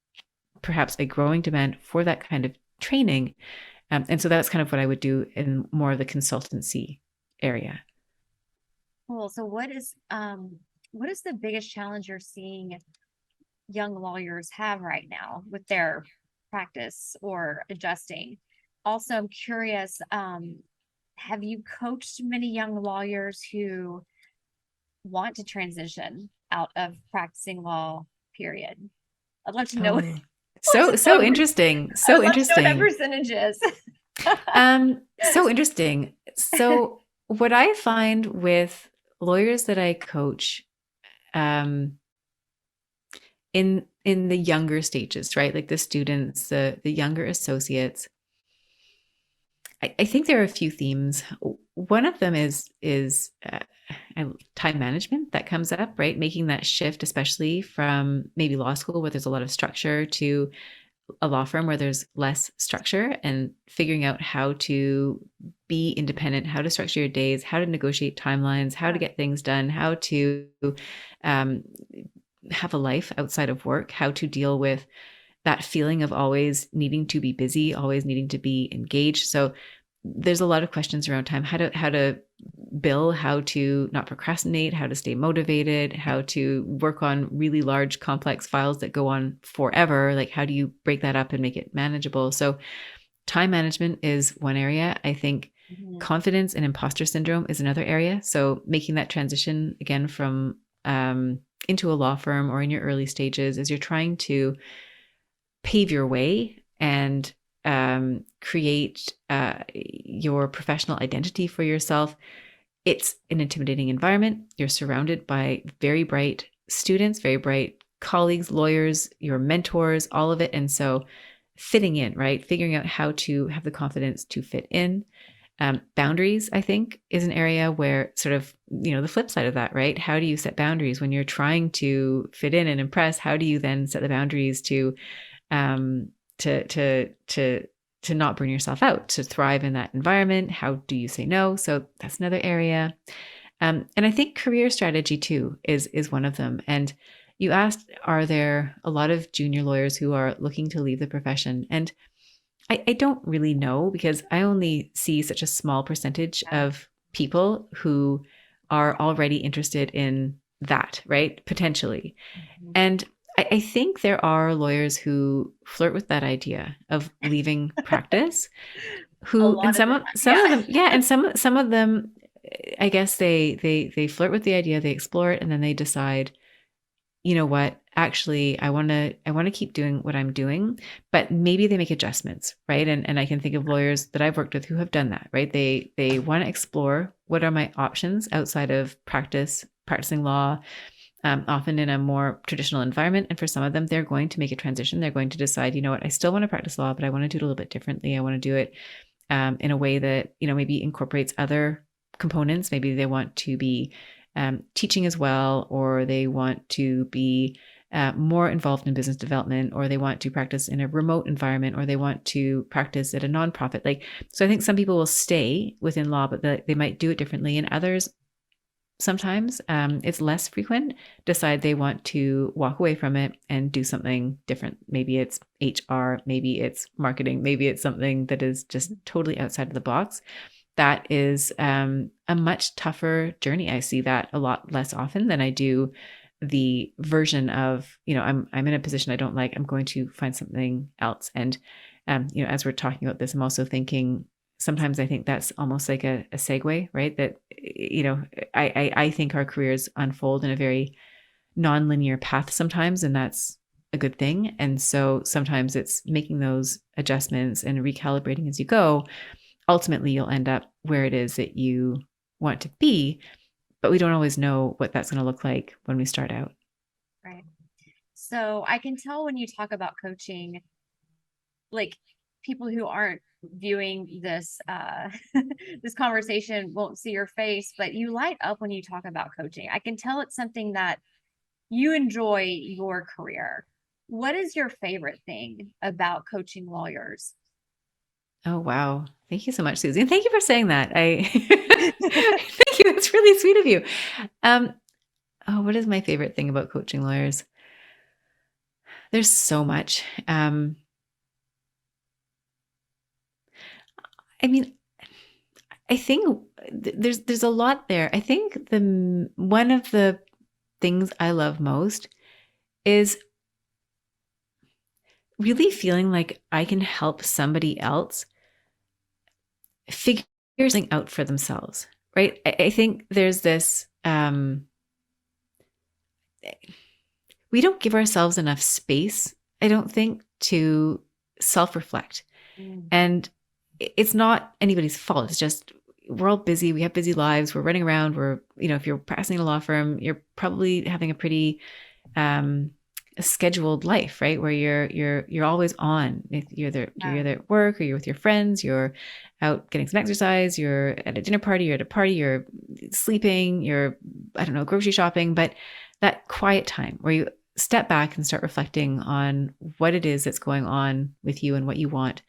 perhaps a growing demand for that kind of training. And so that's kind of what I would do in more of the consultancy area. Cool. So what is the biggest challenge you're seeing young lawyers have right now with their practice or adjusting? Also, I'm curious, have you coached many young lawyers who want to transition out of practicing law, period? I'd love to know. So interesting. So interesting. What that percentage is. So interesting. So what I find with lawyers that I coach, in the younger stages, right? Like the students, the younger associates, I think there are a few themes. One of them is time management that comes up, right? Making that shift, especially from maybe law school where there's a lot of structure to a law firm where there's less structure, and figuring out how to be independent, how to structure your days, how to negotiate timelines, how to get things done, how to um, have a life outside of work, how to deal with that feeling of always needing to be busy, always needing to be engaged. So there's a lot of questions around time, how to bill, how to not procrastinate, how to stay motivated, how to work on really large, complex files that go on forever. Like, how do you break that up and make it manageable? So time management is one area. I think confidence and imposter syndrome is another area. So making that transition again from into a law firm or in your early stages, as you're trying to pave your way and create your professional identity for yourself. It's an intimidating environment. You're surrounded by very bright students, very bright colleagues, lawyers, your mentors, all of it. And so fitting in, right? Figuring out how to have the confidence to fit in. Boundaries, I think, is an area where sort of, the flip side of that, right? How do you set boundaries when you're trying to fit in and impress? How do you then set the boundaries to not burn yourself out, to thrive in that environment? How do you say no? So that's another area. And I think career strategy too is one of them. And you asked, are there a lot of junior lawyers who are looking to leave the profession? And I don't really know, because I only see such a small percentage of people who are already interested in that, right? Potentially. And I think there are lawyers who flirt with that idea of leaving practice, who, and some of them, yeah, and some of them, I guess they flirt with the idea, they explore it, and then they decide, you know what, actually, I want to keep doing what I'm doing, but maybe they make adjustments, right? And I can think of lawyers that I've worked with who have done that, right? They want to explore, what are my options outside of practicing law, often in a more traditional environment. And for some of them, they're going to make a transition. They're going to decide, you know what, I still want to practice law, but I want to do it a little bit differently. I want to do it in a way that, maybe incorporates other components. Maybe they want to be teaching as well, or they want to be more involved in business development, or they want to practice in a remote environment, or they want to practice at a nonprofit. So I think some people will stay within law, but they might do it differently. And others, sometimes it's less frequent, decide they want to walk away from it and do something different. Maybe it's HR, maybe it's marketing, maybe it's something that is just totally outside of the box. That is a much tougher journey. I see that a lot less often than I do the version of, I'm in a position I don't like, I'm going to find something else. And, as we're talking about this, I'm also thinking, sometimes I think that's almost like a segue, right? That, I think our careers unfold in a very nonlinear path sometimes, and that's a good thing. And so sometimes it's making those adjustments and recalibrating as you go. Ultimately, you'll end up where it is that you want to be, but we don't always know what that's going to look like when we start out. Right. So I can tell when you talk about coaching, like people who aren't viewing this this conversation won't see your face, but you light up when you talk about coaching. I can tell it's something that you enjoy your career. What is your favorite thing about coaching lawyers? Oh, wow. Thank you so much, Susie. And thank you for saying that. Thank you. That's really sweet of you. What is my favorite thing about coaching lawyers? There's so much. I think there's a lot there. I think one of the things I love most is really feeling like I can help somebody else figure something out for themselves, right? I think there's this, we don't give ourselves enough space, I don't think, to self-reflect. And it's not anybody's fault. It's just, we're all busy. We have busy lives. We're running around. If you're practicing in a law firm, you're probably having a pretty a scheduled life, right? Where you're always on. You're either at work or you're with your friends, you're out getting some exercise, you're at a dinner party, you're at a party, you're sleeping, you're, I don't know, grocery shopping, but that quiet time where you step back and start reflecting on what it is that's going on with you and what you want.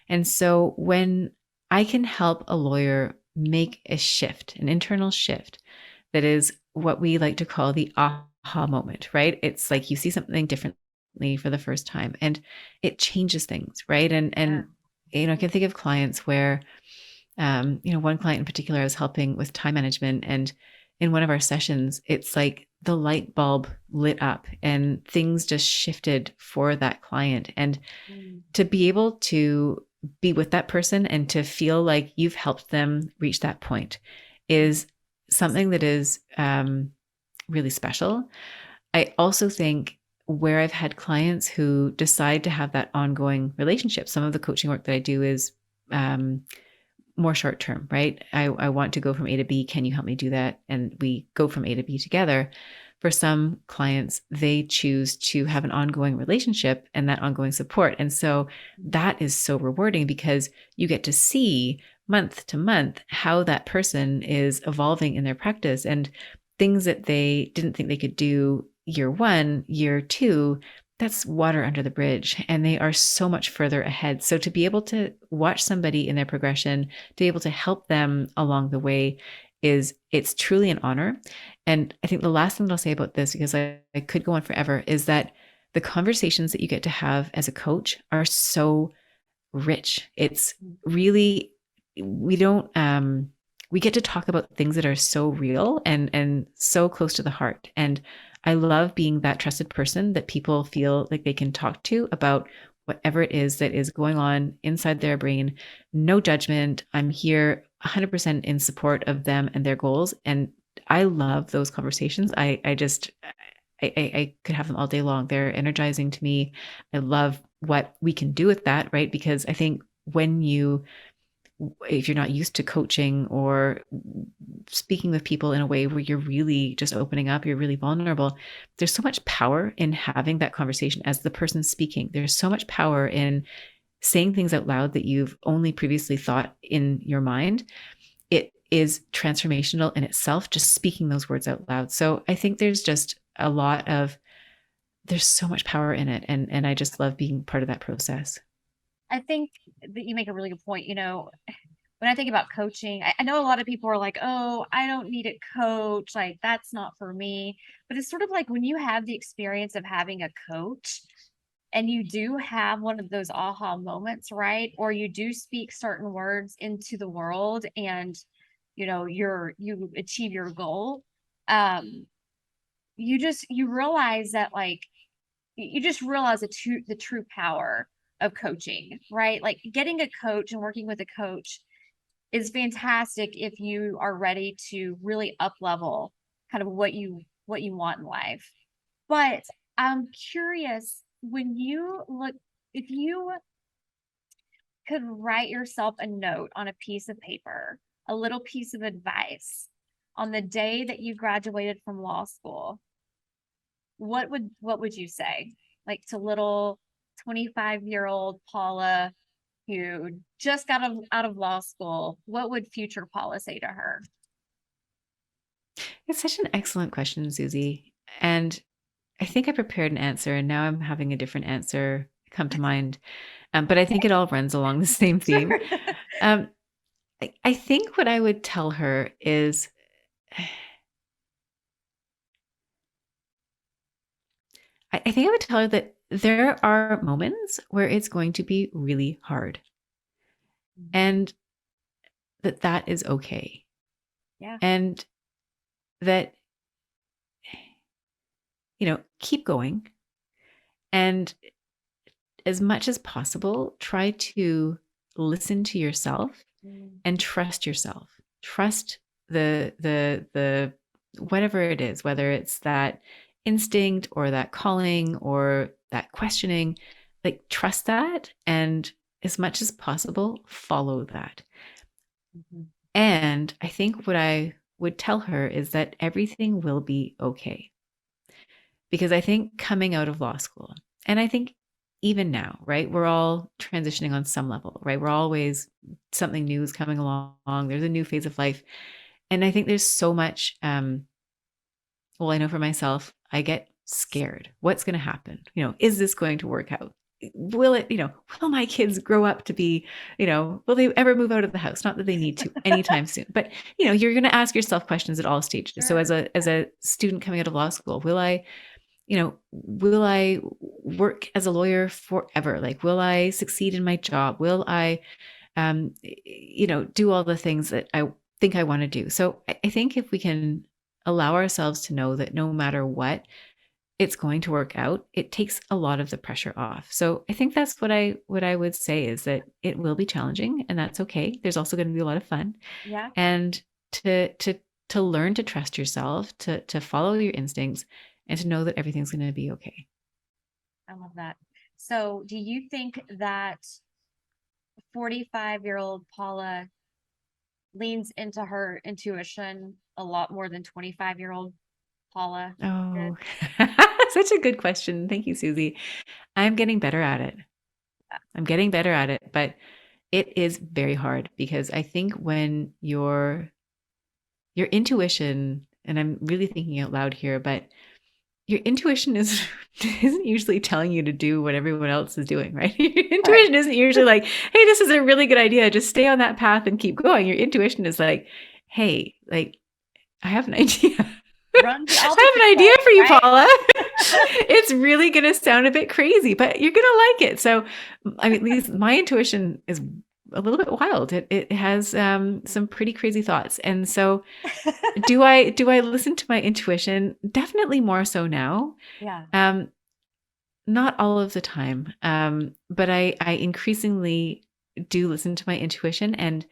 And so when I can help a lawyer make a shift, an internal shift, that is what we like to call the aha moment, right? It's like you see something differently for the first time and it changes things, right? And you know, I can think of clients where, you know, one client in particular I was helping with time management, and in one of our sessions, it's like the light bulb lit up and things just shifted for that client. And to be able to be with that person and to feel like you've helped them reach that point is something that is really special. I also think where I've had clients who decide to have that ongoing relationship, some of the coaching work that I do is more short term, right? I want to go from A to B. Can you help me do that? And we go from A to B together. For some clients, they choose to have an ongoing relationship and that ongoing support. And so that is so rewarding because you get to see month to month how that person is evolving in their practice, and things that they didn't think they could do year one, year two, that's water under the bridge, and they are so much further ahead. So to be able to watch somebody in their progression, to be able to help them along the way, it's truly an honor. And I think the last thing that I'll say about this, because I could go on forever, is that the conversations that you get to have as a coach are so rich. It's really, we get to talk about things that are so real and so close to the heart. And I love being that trusted person that people feel like they can talk to about whatever it is that is going on inside their brain. No judgment. I'm here 100% in support of them and their goals. And I love those conversations. I could have them all day long. They're energizing to me. I love what we can do with that, right? Because I think if you're not used to coaching or speaking with people in a way where you're really just opening up, you're really vulnerable, there's so much power in having that conversation as the person speaking. There's so much power in saying things out loud that you've only previously thought in your mind. It is transformational in itself, just speaking those words out loud. So I think there's so much power in it. And I just love being part of that process. I think that you make a really good point. You know, when I think about coaching, I know a lot of people are like, oh, I don't need a coach. Like, that's not for me. But it's sort of like when you have the experience of having a coach and you do have one of those aha moments, right? Or you do speak certain words into the world and, you know, you achieve your goal. You realize that, like, you just realize the true power of coaching, right? Like, getting a coach and working with a coach is fantastic if you are ready to really up level kind of what you want in life. But I'm curious, if you could write yourself a note on a piece of paper, a little piece of advice on the day that you graduated from law school, what would you say? Like, to little 25-year-old Paula who just got out of law school, what would future Paula say to her? It's such an excellent question, Susie. And I think I prepared an answer, and now I'm having a different answer come to mind. But I think it all runs along the same theme. I think what I would tell her is, I think I would tell her that there are moments where it's going to be really hard, and that is okay. Yeah. And that, you know, keep going. And as much as possible, try to listen to yourself and trust yourself. Trust the whatever it is, whether it's that instinct or that calling or that questioning, like, trust that, and as much as possible, follow that. And I think what I would tell her is that everything will be okay. because I think coming out of law school, and I think even now, right, we're all transitioning on some level, right? We're always, something new is coming along. There's a new phase of life. And I think there's so much, well, I know for myself, I get scared. What's going to happen? Is this going to work out? Will it, will my kids grow up to be, will they ever move out of the house? Not that they need to anytime soon, but you're going to ask yourself questions at all stages. So Sure. as a student coming out of law school, will I work as a lawyer forever? Like, will I succeed in my job? Will I, do all the things that I think I want to do? So I think if we can allow ourselves to know that no matter what, it's going to work out, it takes a lot of the pressure off. So I think that's what I would say, is that it will be challenging, and that's okay. There's also going to be a lot of fun. Yeah. And to learn to trust yourself, to follow your instincts, and to know that everything's going to be okay. I love that. So do you think that 45-year-old Paula leans into her intuition a lot more than 25-year-old Paula did? Oh, such a good question. Thank you, Susie. I'm getting better at it. But it is very hard, because I think when your intuition, and I'm really thinking out loud here, but your intuition isn't usually telling you to do what everyone else is doing, right? Your intuition isn't usually like, hey, this is a really good idea, just stay on that path and keep going. Your intuition is like, hey, like, I have an idea. I have an idea for you, right, Paula. It's really going to sound a bit crazy, but you're going to like it. So, I mean, at least my intuition is a little bit wild. It has some pretty crazy thoughts. And so do I listen to my intuition? Definitely more so now. Yeah. Not all of the time. But I increasingly do listen to my intuition, and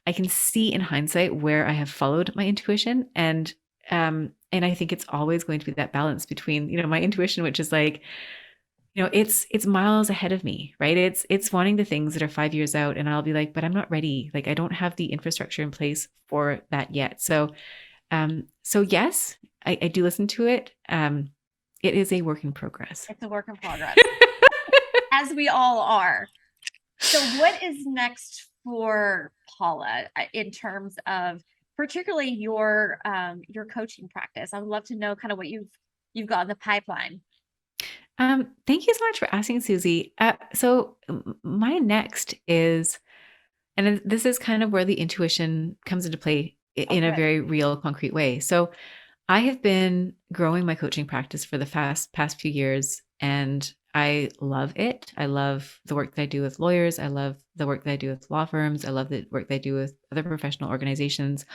I can see in hindsight where I have followed my intuition. And I think it's always going to be that balance between, my intuition, which is like, it's miles ahead of me, right? It's wanting the things that are 5 years out, and I'll be like, but I'm not ready. Like, I don't have the infrastructure in place for that yet. So yes, I do listen to it. It is a work in progress. It's a work in progress, as we all are. So what is next for Paula in terms of particularly your coaching practice? I would love to know kind of what you've got in the pipeline. Thank you so much for asking, Susie. So my next is, and this is kind of where the intuition comes into play in a very real, concrete way. So I have been growing my coaching practice for the past few years, and I love it. I love the work that I do with lawyers. I love the work that I do with law firms. I love the work that I do with other professional organizations.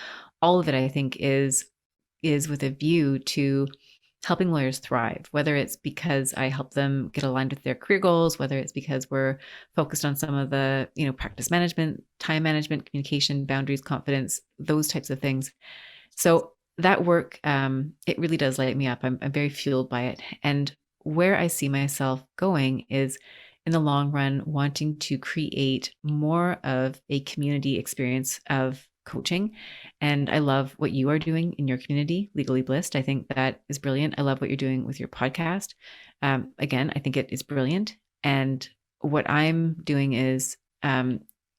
All of it, I think, is with a view to helping lawyers thrive, whether it's because I help them get aligned with their career goals, whether it's because we're focused on some of the, practice management, time management, communication, boundaries, confidence, those types of things. So that work, it really does light me up. I'm very fueled by it. And where I see myself going is, in the long run, wanting to create more of a community experience of coaching. And I love what you are doing in your community, Legally Blissed. I think that is brilliant. I love what you're doing with your podcast. Again, I think it is brilliant. And what I'm doing is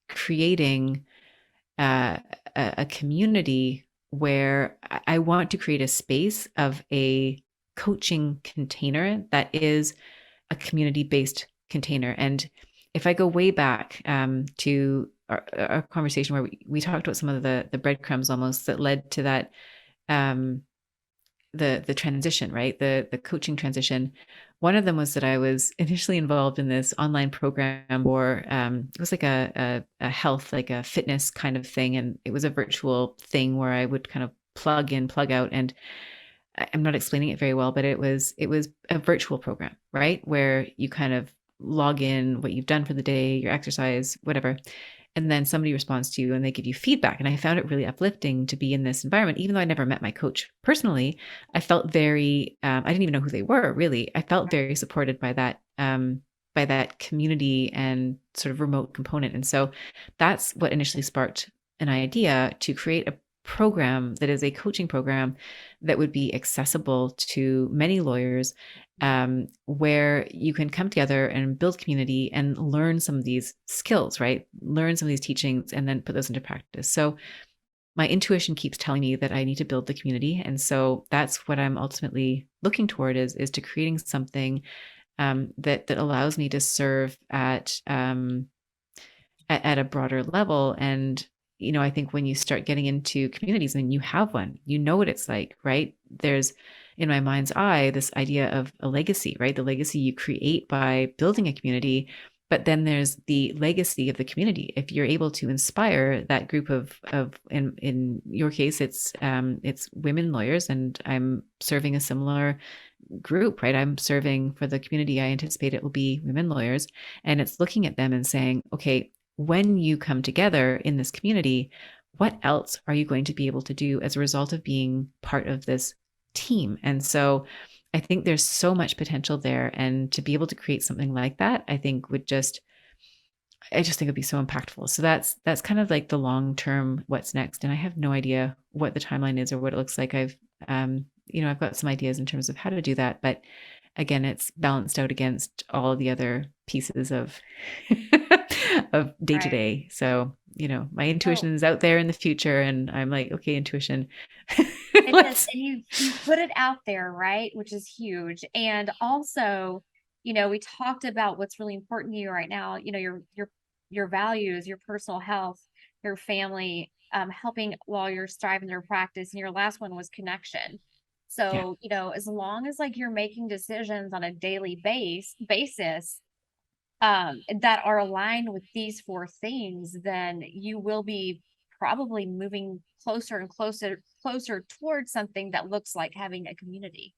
creating a community where I want to create a space of a coaching container that is a community-based container. And if I go way back to our conversation where we talked about some of the breadcrumbs almost that led to that, the transition, right? The coaching transition. One of them was that I was initially involved in this online program for, it was like a health, like a fitness kind of thing. And it was a virtual thing where I would kind of plug in, plug out. And I'm not explaining it very well, but it was a virtual program, right? Where you kind of log in what you've done for the day, your exercise, whatever. And then somebody responds to you and they give you feedback. And I found it really uplifting to be in this environment. Even though I never met my coach personally, I felt very, I didn't even know who they were, really. I felt very supported by that community and sort of remote component. And so that's what initially sparked an idea to create program that is a coaching program that would be accessible to many lawyers, where you can come together and build community and learn some of these skills, right? Learn some of these teachings and then put those into practice. So my intuition keeps telling me that I need to build the community. And so that's what I'm ultimately looking toward is to creating something that allows me to serve at a broader level. And, I think when you start getting into communities and you have one, you know what it's like, right? There's, in my mind's eye, this idea of a legacy, right? The legacy you create by building a community, but then there's the legacy of the community. If you're able to inspire that group of in your case, it's women lawyers, and I'm serving a similar group, right? I'm serving for the community. I anticipate it will be women lawyers, and it's looking at them and saying, okay, when you come together in this community, what else are you going to be able to do as a result of being part of this team? And so I think there's so much potential there. And to be able to create something like that, I think I just think it'd be so impactful. So that's kind of like the long-term what's next. And I have no idea what the timeline is or what it looks like. I've got some ideas in terms of how to do that, but again, it's balanced out against all the other pieces of of day to day. So, my intuition is out there in the future, and I'm like, okay, intuition. And you put it out there, right? Which is huge. And also, we talked about what's really important to you right now, your values, your personal health, your family, helping while you're striving their practice. And your last one was connection. So, as long as like you're making decisions on a daily basis that are aligned with these four things, then you will be probably moving closer and closer towards something that looks like having a community.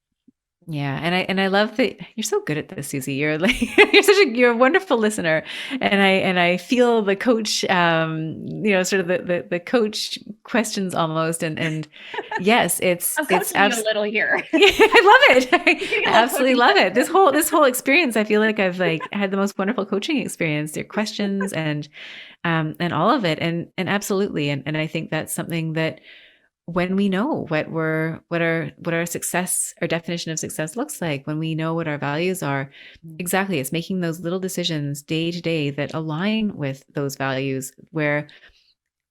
Yeah. And I love that you're so good at this, Susie. You're like, you're a wonderful listener. And I feel the coach, sort of the coach questions almost. And yes, it's you a little here. I love it. I absolutely love it. This whole experience, I feel like I've had the most wonderful coaching experience, your questions and all of it. And absolutely. And I think that's something that, when we know what our success, our definition of success looks like, when we know what our values are, exactly, it's making those little decisions day to day that align with those values, where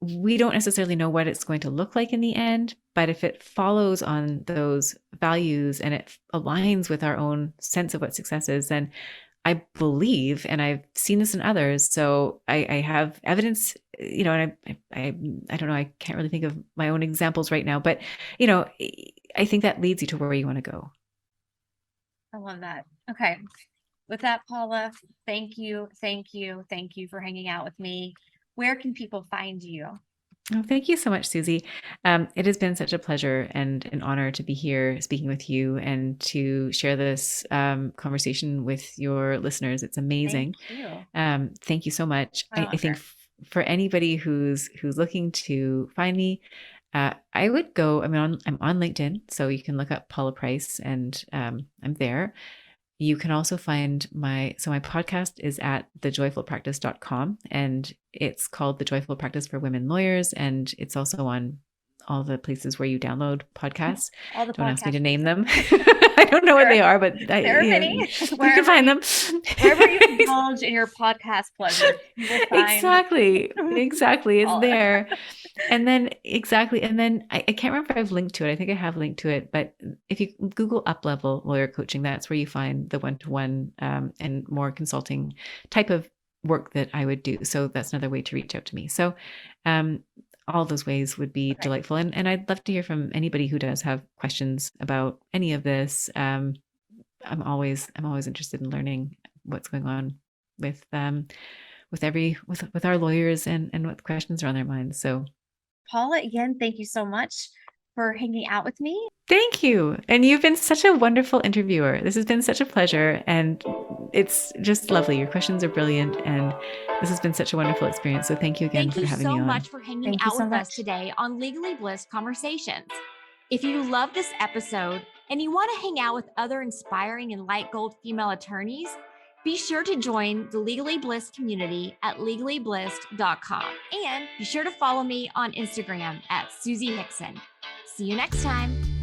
we don't necessarily know what it's going to look like in the end, but if it follows on those values and it aligns with our own sense of what success is, then I believe, and I've seen this in others, so I have evidence, and I don't know, I can't really think of my own examples right now, but, I think that leads you to where you want to go. I love that. Okay. With that, Paula, thank you for hanging out with me. Where can people find you? Oh, thank you so much, Susie. It has been such a pleasure and an honor to be here speaking with you and to share this conversation with your listeners. It's amazing. Thank you so much. I think for anybody who's looking to find me, I would go. I'm on LinkedIn, so you can look up Paula Price, and I'm there. You can also find my podcast is at thejoyfulpractice.com, and it's called The Joyful Practice for Women Lawyers. And it's also on all the places where you download podcasts. Don't ask me to name them. I don't know what they are, but there are many. You can find them. Wherever you indulge in your podcast pleasure. Exactly. It's there. And then I can't remember if I've linked to it. I think I have linked to it, but if you Google up-level lawyer coaching, that's where you find the one-to-one and more consulting type of work that I would do. So that's another way to reach out to me. So all those ways would be delightful. And I'd love to hear from anybody who does have questions about any of this. I'm always interested in learning what's going on with our lawyers and what questions are on their minds. So Paula, again, thank you so much for hanging out with me. Thank you. And you've been such a wonderful interviewer. This has been such a pleasure, and it's just lovely. Your questions are brilliant, and this has been such a wonderful experience. So thank you again for having me on. Thank you so much for hanging out with us today on Legally Blissed Conversations. If you love this episode and you want to hang out with other inspiring and light gold female attorneys, Be sure to join the Legally Blissed community at legallyblissed.com. And be sure to follow me on Instagram at Susie Hickson. See you next time.